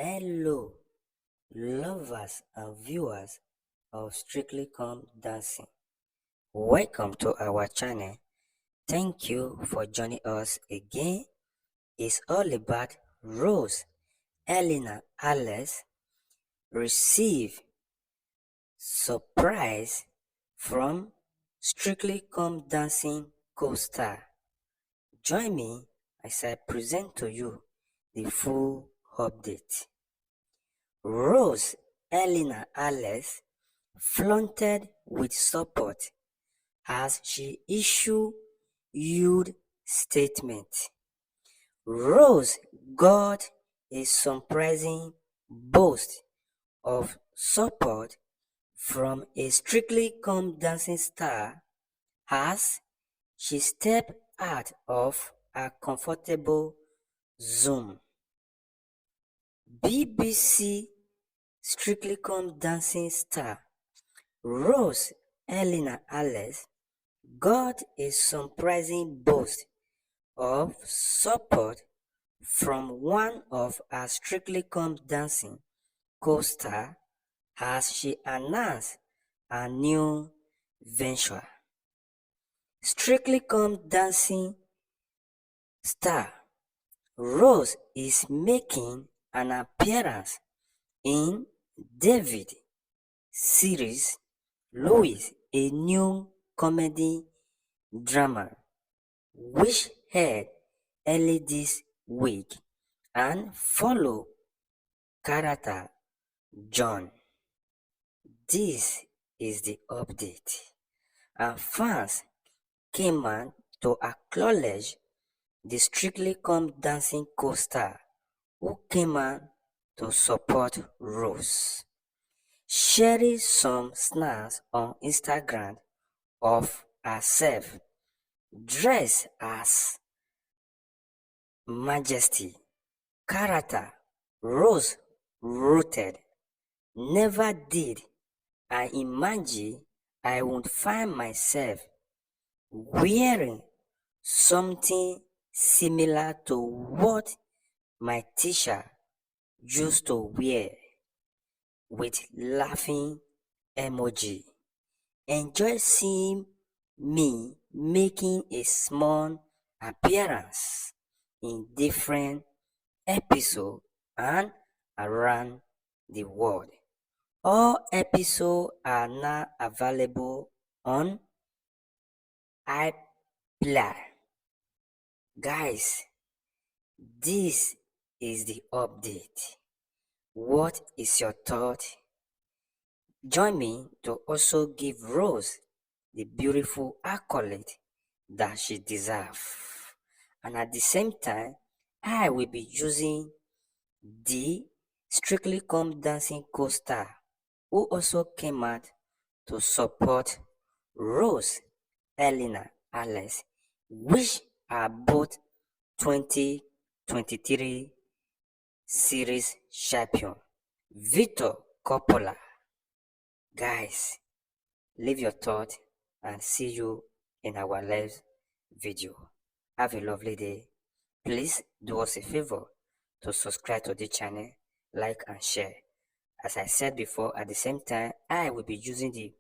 Hello, lovers and viewers of Strictly Come Dancing. Welcome to our channel. Thank you for joining us again. It's all about Rose Ayling-Ellis receive surprise from Strictly Come Dancing co-star. Join me as I present to you the full update. Rose Ayling-Ellis flaunted with support as she issued huge statement. Rose got a surprising boast of support from a Strictly Come Dancing star as she stepped out of her comfortable zone. BBC Strictly Come Dancing star Rose Ayling-Ellis got a surprising burst of support from one of her Strictly Come Dancing co-stars as she announced her new venture. Strictly Come Dancing star Rose is making an appearance in David series Louis, a new comedy drama which aired early this week and follow character John. This is the update, and fans came out to acknowledge the Strictly Come Dancing co-star who came out to support Rose, sharing some snaps on Instagram of herself dressed as Majesty. Character Rose wrote, "Never did I imagine I would find myself wearing something similar to what my teacher used to wear," with laughing emoji. Enjoy seeing me making a small appearance in different episodes and around the world. All episodes are now available on iPlayer. Guys, this is the update. What is your thought? Join me to also give Rose the beautiful accolade that she deserves. And at the same time, I will be using the Strictly Come Dancing co-star who also came out to support Rose Ayling-Ellis, which are both 2023 series champion, Victor Coppola. Guys, leave your thought and see you in our next video. Have a lovely day. Please do us a favor to subscribe to the channel, like and share. As I said before, at the same time, I will be using the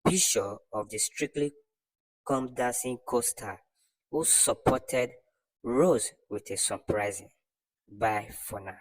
picture of the Strictly Come Dancing co-star who supported Rose with a surprising. Bye for now.